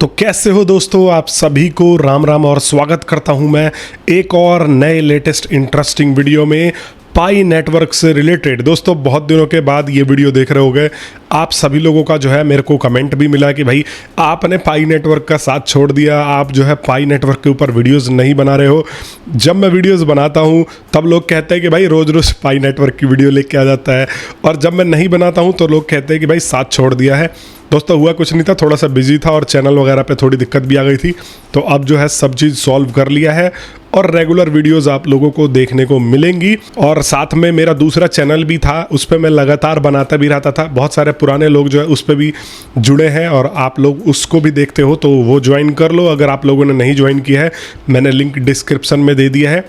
तो कैसे हो दोस्तों, आप सभी को राम राम और स्वागत करता हूं मैं एक और नए लेटेस्ट इंटरेस्टिंग वीडियो में पाई नेटवर्क से रिलेटेड। दोस्तों बहुत दिनों के बाद ये वीडियो देख रहे होंगे आप सभी लोगों का जो है मेरे को कमेंट भी मिला कि भाई आपने पाई नेटवर्क का साथ छोड़ दिया, आप जो है पाई नेटवर्क के ऊपर वीडियोस नहीं बना रहे हो। जब मैं वीडियोस बनाता हूँ तब लोग कहते हैं कि भाई रोज़ रोज़ पाई नेटवर्क की वीडियो लेके आ जाता है, और जब मैं नहीं बनाता हूँ तो लोग कहते हैं कि भाई साथ छोड़ दिया है। दोस्तों हुआ कुछ नहीं था, थोड़ा सा बिजी था और चैनल वगैरह पे थोड़ी दिक्कत भी आ गई थी, तो अब जो है सब चीज़ सॉल्व कर लिया है और रेगुलर वीडियोस आप लोगों को देखने को मिलेंगी। और साथ में मेरा दूसरा चैनल भी था, उस पर मैं लगातार बनाता भी रहता था। बहुत सारे पुराने लोग जो है उस पर भी जुड़े हैं और आप लोग उसको भी देखते हो तो वो ज्वाइन कर लो। अगर आप लोगों ने नहीं ज्वाइन किया है मैंने लिंक डिस्क्रिप्शन में दे दिया है।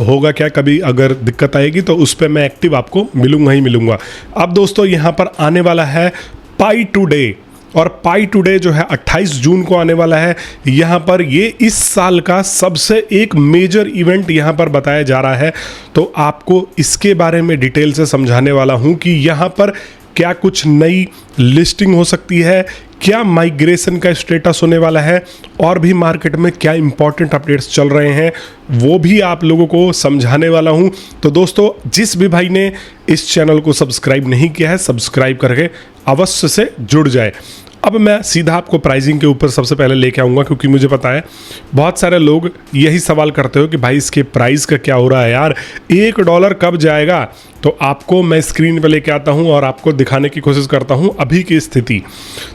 होगा क्या, कभी अगर दिक्कत आएगी तो उस पर मैं एक्टिव आपको मिलूंगा ही मिलूंगा। अब दोस्तों यहाँ पर आने वाला है पाई टुडे, और पाई टुडे जो है 28 जून को आने वाला है। यहाँ पर ये इस साल का सबसे एक मेजर इवेंट यहाँ पर बताया जा रहा है, तो आपको इसके बारे में डिटेल से समझाने वाला हूँ कि यहाँ पर क्या कुछ नई लिस्टिंग हो सकती है, क्या माइग्रेशन का स्टेटस होने वाला है, और भी मार्केट में क्या इंपॉर्टेंट अपडेट्स चल रहे हैं वो भी आप लोगों को समझाने वाला हूं। तो दोस्तों जिस भी भाई ने इस चैनल को सब्सक्राइब नहीं किया है सब्सक्राइब करके अवश्य से जुड़ जाए। अब मैं सीधा आपको प्राइसिंग के ऊपर सबसे पहले लेके आऊँगा, क्योंकि मुझे पता है बहुत सारे लोग यही सवाल करते हो कि भाई इसके प्राइस का क्या हो रहा है यार, $1 कब जाएगा। तो आपको मैं स्क्रीन पे लेके आता हूं और आपको दिखाने की कोशिश करता हूं अभी की स्थिति।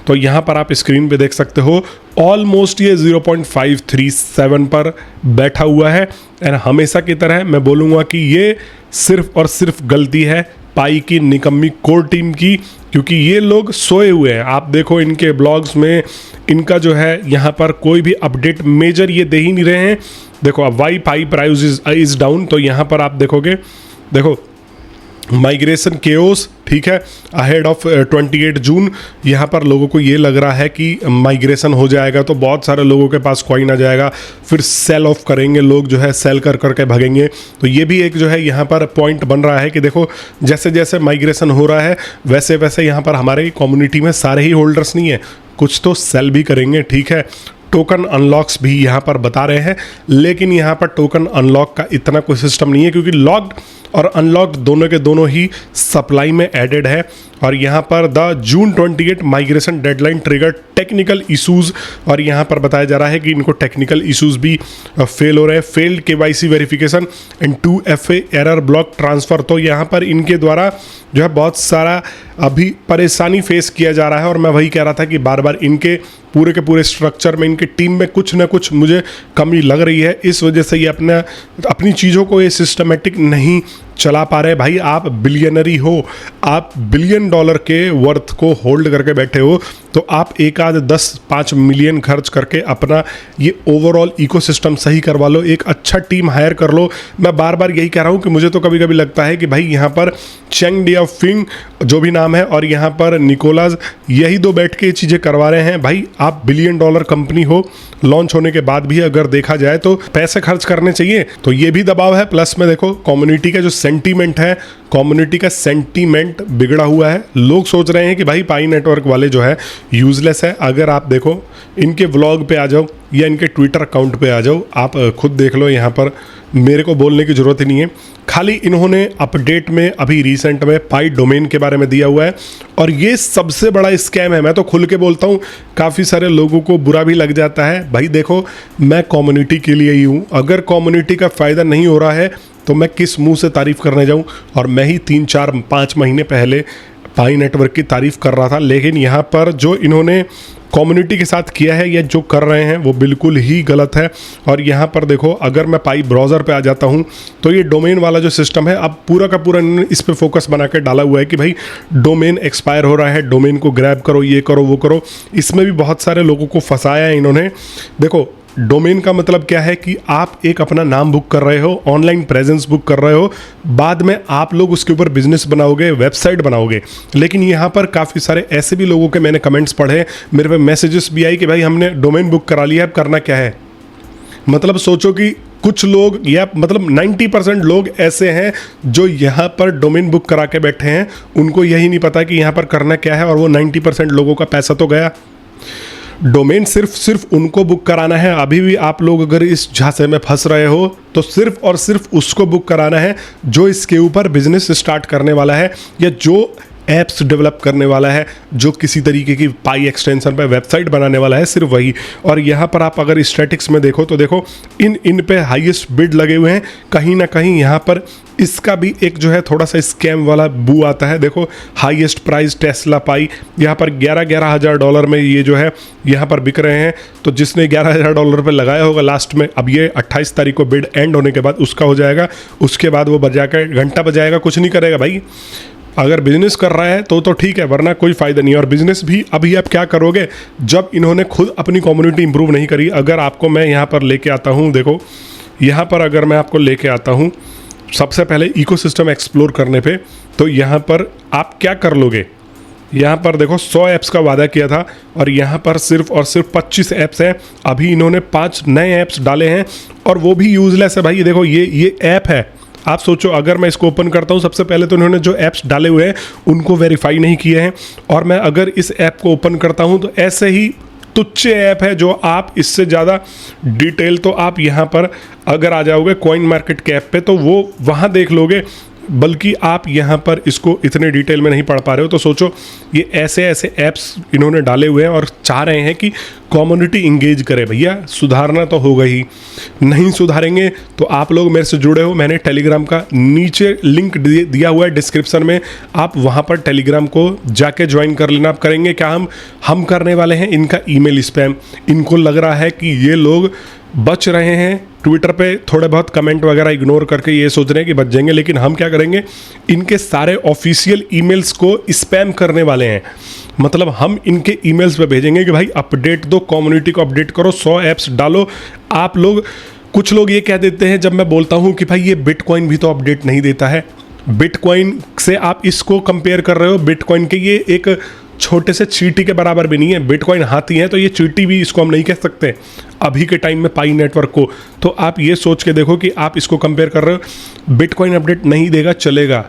तो यहाँ पर आप स्क्रीन पे देख सकते हो ऑलमोस्ट ये 0.537 पर बैठा हुआ है। एंड हमेशा की तरह मैं बोलूँगा कि ये सिर्फ और सिर्फ गलती है पाई की निकम्मी कोर टीम की, क्योंकि ये लोग सोए हुए हैं। आप देखो इनके ब्लॉग्स में इनका जो है यहाँ पर कोई भी अपडेट मेजर ये दे ही नहीं रहे हैं। देखो अब why pie price is down, तो यहाँ पर आप देखोगे, देखो माइग्रेशन केओस, ठीक है, अहेड ऑफ 28 जून। यहाँ पर लोगों को ये लग रहा है कि माइग्रेशन हो जाएगा तो बहुत सारे लोगों के पास कॉइन आ जाएगा, फिर सेल ऑफ करेंगे लोग, जो है सेल कर करके भागेंगे। तो ये भी एक जो है यहाँ पर पॉइंट बन रहा है कि देखो जैसे जैसे माइग्रेशन हो रहा है वैसे वैसे यहाँ पर हमारे कम्युनिटी में सारे ही होल्डर्स नहीं है, कुछ तो सेल भी करेंगे, ठीक है। टोकन अनलॉक्स भी यहाँ पर बता रहे हैं, लेकिन यहाँ पर टोकन अनलॉक का इतना कोई सिस्टम नहीं है, क्योंकि लॉक्ड और अनलॉक्ड दोनों के दोनों ही सप्लाई में एडेड है। और यहाँ पर the June 28 migration deadline trigger technical issues, और यहाँ पर बताया जा रहा है कि इनको टेक्निकल इशूज़ भी फेल हो रहे हैं। Failed KYC verification and 2FA error block transfer. तो यहाँ पर इनके द्वारा जो है बहुत सारा अभी परेशानी फेस किया जा रहा है। और मैं वही कह रहा था कि बार बार इनके पूरे के पूरे स्ट्रक्चर में, इनके टीम में कुछ ना कुछ मुझे कमी लग रही है। इस वजह से ये अपनी चीज़ों को ये सिस्टमेटिक नहीं चला पा रहे। भाई आप बिलियनरी हो, आप $1 बिलियन के वर्थ को होल्ड करके बैठे हो, तो आप एक आध 10-5 मिलियन खर्च करके अपना ये ओवरऑल इकोसिस्टम सही करवा लो, एक अच्छा टीम हायर कर लो। मैं बार बार यही कह रहा हूँ कि मुझे तो कभी कभी लगता है कि भाई यहाँ पर चेंग डियाओफिंग जो भी नाम है और यहाँ पर निकोलास, यही दो बैठ के ये चीज़ें करवा रहे हैं। भाई आप $1 बिलियन कंपनी हो, लॉन्च होने के बाद भी अगर देखा जाए तो पैसे खर्च करने चाहिए, तो ये भी दबाव है। प्लस में देखो कम्युनिटी का जो सेंटीमेंट है, कम्युनिटी का सेंटीमेंट बिगड़ा हुआ है। लोग सोच रहे हैं कि भाई पाई नेटवर्क वाले जो है यूजलेस है। अगर आप देखो इनके व्लॉग पे आ जाओ या इनके ट्विटर अकाउंट पे आ जाओ, आप खुद देख लो, यहाँ पर मेरे को बोलने की ज़रूरत ही नहीं है। खाली इन्होंने अपडेट में अभी रिसेंट में पाई डोमेन के बारे में दिया हुआ है, और ये सबसे बड़ा स्कैम है। मैं तो खुल के बोलता हूँ, काफ़ी सारे लोगों को बुरा भी लग जाता है। भाई देखो मैं कम्युनिटी के लिए ही हूँ, अगर कम्युनिटी का फ़ायदा नहीं हो रहा है तो मैं किस मुंह से तारीफ़ करने जाऊँ। और मैं ही 3-4-5 महीने पहले पाई नेटवर्क की तारीफ़ कर रहा था, लेकिन यहाँ पर जो इन्होंने कम्युनिटी के साथ किया है या जो कर रहे हैं वो बिल्कुल ही गलत है। और यहाँ पर देखो अगर मैं पाई ब्राउज़र पे आ जाता हूँ तो ये डोमेन वाला जो सिस्टम है अब पूरा का पूरा इन्होंने इस पे फोकस बना के डाला हुआ है कि भाई डोमेन एक्सपायर हो रहा है, डोमेन को ग्रैब करो, ये करो वो करो। इसमें भी बहुत सारे लोगों को फंसाया है इन्होंने। देखो डोमेन का मतलब क्या है कि आप एक अपना नाम बुक कर रहे हो, ऑनलाइन प्रेजेंस बुक कर रहे हो, बाद में आप लोग उसके ऊपर बिजनेस बनाओगे, वेबसाइट बनाओगे। लेकिन यहाँ पर काफ़ी सारे ऐसे भी लोगों के मैंने कमेंट्स पढ़े, मेरे पे मैसेजेस भी आई कि भाई हमने डोमेन बुक करा लिया, अब करना क्या है। मतलब सोचो कि कुछ लोग या मतलब 90% लोग ऐसे हैं जो यहाँ पर डोमेन बुक करा के बैठे हैं, उनको यही नहीं पता कि यहाँ पर करना क्या है, और वो 90% लोगों का पैसा तो गया। डोमेन सिर्फ उनको बुक कराना है। अभी भी आप लोग अगर इस झांसे में फंस रहे हो तो सिर्फ और सिर्फ उसको बुक कराना है जो इसके ऊपर बिजनेस स्टार्ट करने वाला है या जो ऐप्स डेवलप करने वाला है, जो किसी तरीके की पाई एक्सटेंशन पे वेबसाइट बनाने वाला है, सिर्फ वही। और यहाँ पर आप अगर स्टैटिक्स में देखो तो देखो इन पे हाईएस्ट बिड लगे हुए हैं। कहीं ना कहीं यहाँ पर इसका भी एक जो है थोड़ा सा स्कैम वाला बू आता है। देखो हाईएस्ट प्राइस टेस्ला पाई यहाँ पर 11,000 हज़ार डॉलर में ये जो है यहाँ पर बिक रहे हैं। तो जिसने 11,000 डॉलर पे लगाया होगा लास्ट में, अब ये 28 तारीख को बिड एंड होने के बाद उसका हो जाएगा। उसके बाद वो बजा कर घंटा बजाएगा, कुछ नहीं करेगा भाई। अगर बिजनेस कर रहा है तो ठीक है, वरना कोई फ़ायदा नहीं है। और बिजनेस भी अभी आप क्या करोगे जब इन्होंने खुद अपनी कम्युनिटी इंप्रूव नहीं करी। अगर आपको मैं यहाँ पर लेके आता हूँ, देखो यहाँ पर अगर मैं आपको लेके आता हूँ सबसे पहले इकोसिस्टम एक्सप्लोर करने पे, तो यहाँ पर आप क्या कर लोगे। यहाँ पर देखो 100 ऐप्स का वादा किया था और यहाँ पर सिर्फ और सिर्फ 25 ऐप्स हैं। अभी इन्होंने 5 नए ऐप्स डाले हैं और वो भी यूज़लेस है भाई। देखो ये ऐप है, आप सोचो अगर मैं इसको ओपन करता हूँ, सबसे पहले तो इन्होंने जो ऐप्स डाले हुए हैं उनको वेरीफाई नहीं किए हैं। और मैं अगर इस ऐप को ओपन करता हूँ तो ऐसे ही तुच्छ ऐप है जो आप इससे ज़्यादा डिटेल तो आप यहाँ पर अगर आ जाओगे कॉइन मार्केट कैप पे तो वो वहाँ देख लोगे, बल्कि आप यहाँ पर इसको इतने डिटेल में नहीं पढ़ पा रहे हो। तो सोचो ये ऐसे ऐप्स इन्होंने डाले हुए हैं और चाह रहे हैं कि कम्युनिटी इंगेज करे। भैया सुधारना तो होगा ही, नहीं सुधारेंगे तो आप लोग मेरे से जुड़े हो, मैंने टेलीग्राम का नीचे लिंक दिया हुआ है डिस्क्रिप्शन में, आप वहाँ पर टेलीग्राम को जाके ज्वाइन कर लेना। आप करेंगे क्या, हम करने वाले हैं इनका ईमेल स्पैम। इनको लग रहा है कि ये लोग बच रहे हैं ट्विटर पे थोड़े बहुत कमेंट वगैरह इग्नोर करके, ये सोच रहे हैं कि बच जाएंगे, लेकिन हम क्या करेंगे, इनके सारे ऑफिशियल ईमेल्स को स्पैम करने वाले हैं। मतलब हम इनके ईमेल्स पे भेजेंगे कि भाई अपडेट दो, कम्युनिटी को अपडेट करो, 100 ऐप्स डालो। आप लोग, कुछ लोग ये कह देते हैं जब मैं बोलता हूँ कि भाई ये बिटकॉइन भी तो अपडेट नहीं देता है, बिटकॉइन से आप इसको कंपेयर कर रहे हो, बिटकॉइन के ये एक छोटे से चींटी के बराबर भी नहीं है। बिटकॉइन हाथी है तो ये चींटी भी इसको हम नहीं कह सकते अभी के टाइम में पाई नेटवर्क को। तो आप ये सोच के देखो कि आप इसको कंपेयर कर रहे हो, बिटकॉइन अपडेट नहीं देगा चलेगा,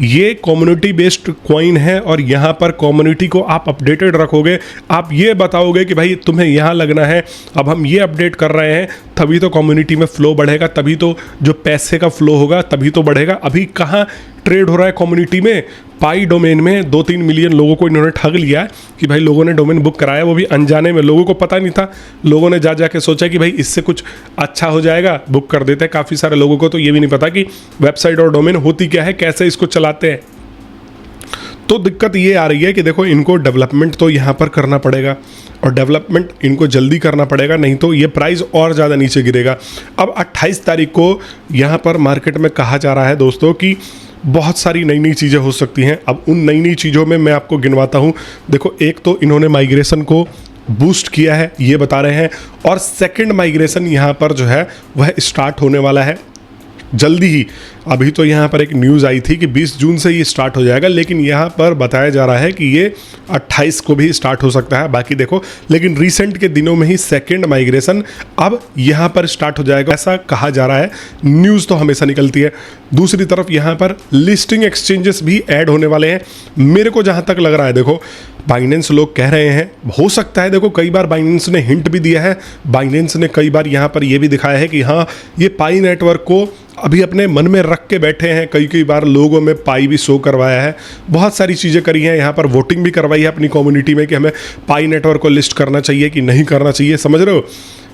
ये कम्युनिटी बेस्ड कॉइन है और यहाँ पर कम्युनिटी को आप अपडेटेड रखोगे। आप ये बताओगे कि भाई तुम्हें यहाँ लगना है, अब हम ये अपडेट कर रहे हैं, तभी तो कम्युनिटी में फ्लो बढ़ेगा, तभी तो जो पैसे का फ्लो होगा तभी तो बढ़ेगा। अभी कहाँ ट्रेड हो रहा है कम्युनिटी में, पाई डोमेन में 2-3 मिलियन लोगों को इन्होंने ठग लिया कि भाई लोगों ने डोमेन बुक कराया, वो भी अनजाने में, लोगों को पता नहीं था। लोगों ने जा के सोचा कि भाई इससे कुछ अच्छा हो जाएगा, बुक कर देते हैं। काफ़ी सारे लोगों को तो ये भी नहीं पता कि वेबसाइट और डोमेन होती क्या है, कैसे इसको चलाते हैं। तो दिक्कत ये आ रही है कि देखो इनको डेवलपमेंट तो यहाँ पर करना पड़ेगा और डेवलपमेंट इनको जल्दी करना पड़ेगा, नहीं तो ये प्राइस और ज़्यादा नीचे गिरेगा। अब 28 तारीख को यहाँ पर मार्केट में कहा जा रहा है दोस्तों कि बहुत सारी नई नई चीज़ें हो सकती हैं। अब उन नई नई चीज़ों में मैं आपको गिनवाता हूँ। देखो एक तो इन्होंने माइग्रेशन को बूस्ट किया है, ये बता रहे हैं, और सेकंड माइग्रेशन यहाँ पर जो है वह स्टार्ट होने वाला है जल्दी ही। अभी तो यहाँ पर एक न्यूज़ आई थी कि 20 जून से ये स्टार्ट हो जाएगा, लेकिन यहाँ पर बताया जा रहा है कि ये 28 को भी स्टार्ट हो सकता है। बाकी देखो, लेकिन रिसेंट के दिनों में ही सेकंड माइग्रेशन अब यहाँ पर स्टार्ट हो जाएगा, ऐसा कहा जा रहा है। न्यूज़ तो हमेशा निकलती है। दूसरी तरफ यहाँ पर लिस्टिंग एक्सचेंजेस भी ऐड होने वाले हैं। मेरे को जहाँ तक लग रहा है, देखो बाइनेंस लोग कह रहे हैं, हो सकता है, देखो कई बार बाइनेंस ने हिंट भी दिया है, बाइनेंस ने कई बार यहाँ पर ये भी दिखाया है कि हाँ ये पाई नेटवर्क को अभी अपने मन में रख के बैठे हैं। कई बार लोगों में पाई भी शो करवाया है, बहुत सारी चीज़ें करी हैं। यहाँ पर वोटिंग भी करवाई है अपनी कम्युनिटी में कि हमें पाई नेटवर्क को लिस्ट करना चाहिए कि नहीं करना चाहिए, समझ रहे हो।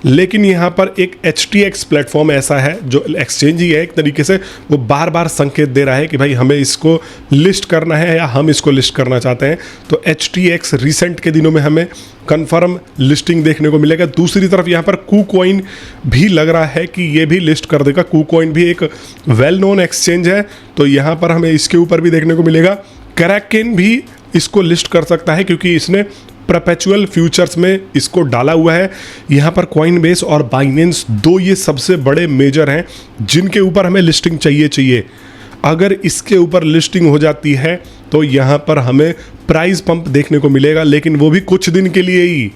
लेकिन यहाँ पर एक HTX प्लेटफॉर्म ऐसा है जो एक्सचेंज ही है एक तरीके से, वो बार बार संकेत दे रहा है कि भाई हमें इसको लिस्ट करना है या हम इसको लिस्ट करना चाहते हैं। तो HTX रिसेंट के दिनों में हमें कंफर्म लिस्टिंग देखने को मिलेगा। दूसरी तरफ यहाँ पर KuCoin भी लग रहा है कि ये भी लिस्ट कर देगा। KuCoin भी एक वेल नोन एक्सचेंज है, तो यहाँ पर हमें इसके ऊपर भी देखने को मिलेगा। Kraken भी इसको लिस्ट कर सकता है क्योंकि इसने परपेचुअल फ्यूचर्स में इसको डाला हुआ है। यहाँ पर कॉइनबेस और बाइनेंस दो ये सबसे बड़े मेजर हैं जिनके ऊपर हमें लिस्टिंग चाहिए। अगर इसके ऊपर लिस्टिंग हो जाती है तो यहाँ पर हमें प्राइस पंप देखने को मिलेगा, लेकिन वो भी कुछ दिन के लिए ही,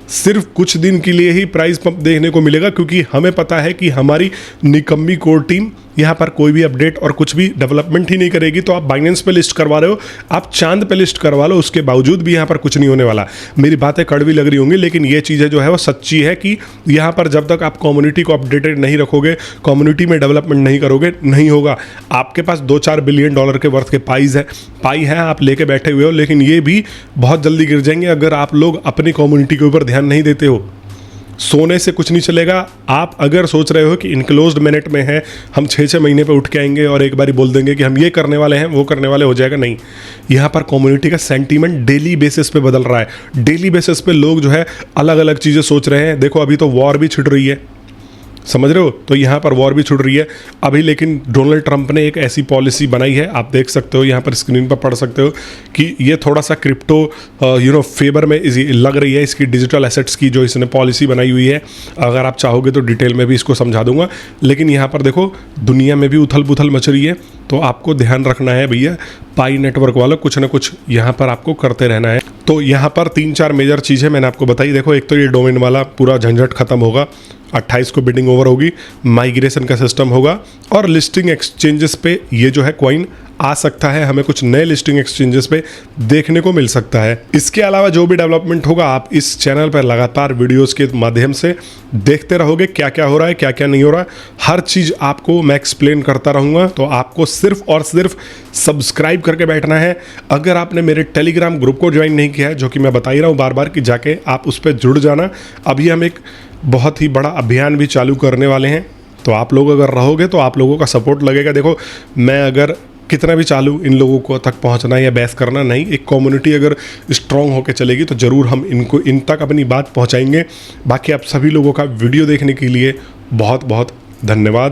सिर्फ कुछ दिन के लिए ही प्राइस पंप देखने को मिलेगा, क्योंकि हमें पता है कि हमारी निकम्मी कोर टीम यहाँ पर कोई भी अपडेट और कुछ भी डेवलपमेंट ही नहीं करेगी। तो आप बाइनेंस पे लिस्ट करवा रहे हो, आप चांद पे लिस्ट करवा लो, उसके बावजूद भी यहाँ पर कुछ नहीं होने वाला। मेरी बातें कड़वी लग रही होंगी, लेकिन ये चीज़ें जो है वो सच्ची है कि यहाँ पर जब तक आप कम्युनिटी को अपडेटेड नहीं रखोगे, कम्युनिटी में डेवलपमेंट नहीं करोगे, नहीं होगा। आपके पास 2-4 बिलियन डॉलर के वर्थ के पाई है, आप लेके बैठे हुए हो, लेकिन ये भी बहुत जल्दी गिर जाएंगे अगर आप लोग अपनी कम्युनिटी के ऊपर ध्यान नहीं देते हो। सोने से कुछ नहीं चलेगा। आप अगर सोच रहे हो कि इनक्लोज्ड मिनट में है, हम 6-6 महीने पे उठ के आएंगे और एक बारी बोल देंगे कि हम ये करने वाले हैं, वो करने वाले, हो जाएगा, नहीं। यहाँ पर कम्युनिटी का सेंटीमेंट डेली बेसिस पे बदल रहा है। डेली बेसिस पे लोग जो है अलग अलग चीज़ें सोच रहे हैं। देखो अभी तो वॉर भी छिड़ रही है, समझ रहे हो, तो यहाँ पर वॉर भी छुड़ रही है अभी। लेकिन डोनाल्ड ट्रंप ने एक ऐसी पॉलिसी बनाई है, आप देख सकते हो, यहाँ पर स्क्रीन पर पढ़ सकते हो कि ये थोड़ा सा क्रिप्टो फेवर में लग रही है, इसकी डिजिटल एसेट्स की जो इसने पॉलिसी बनाई हुई है। अगर आप चाहोगे तो डिटेल में भी इसको समझा दूंगा, लेकिन यहाँ पर देखो दुनिया में भी उथल पुथल मच रही है, तो आपको ध्यान रखना है भैया, पाई नेटवर्क वालों कुछ ना कुछ यहाँ पर आपको करते रहना है। तो यहाँ पर 3-4 मेजर चीज़ें मैंने आपको बताई। देखो एक तो ये डोमेन वाला पूरा झंझट खत्म होगा, 28 को बिडिंग ओवर होगी, माइग्रेशन का सिस्टम होगा और लिस्टिंग एक्सचेंजेस पे ये जो है कॉइन आ सकता है। हमें कुछ नए लिस्टिंग एक्सचेंजेस पे देखने को मिल सकता है। इसके अलावा जो भी डेवलपमेंट होगा आप इस चैनल पर लगातार वीडियोस के माध्यम से देखते रहोगे, क्या क्या हो रहा है, क्या क्या नहीं हो रहा है, हर चीज़ आपको मैं एक्सप्लेन करता रहूँगा। तो आपको सिर्फ और सिर्फ सब्सक्राइब करके बैठना है। अगर आपने मेरे टेलीग्राम ग्रुप को ज्वाइन नहीं किया है, जो कि मैं बता ही रहा हूँ बार बार कि जाके आप उस पर जुड़ जाना। अभी हम एक बहुत ही बड़ा अभियान भी चालू करने वाले हैं, तो आप लोग अगर रहोगे तो आप लोगों का सपोर्ट लगेगा। देखो मैं अगर कितना भी चालू इन लोगों को तक पहुंचना या बहस करना नहीं, एक कम्युनिटी अगर स्ट्रांग होकर चलेगी तो ज़रूर हम इन तक अपनी बात पहुंचाएंगे। बाकी आप सभी लोगों का वीडियो देखने के लिए बहुत बहुत धन्यवाद।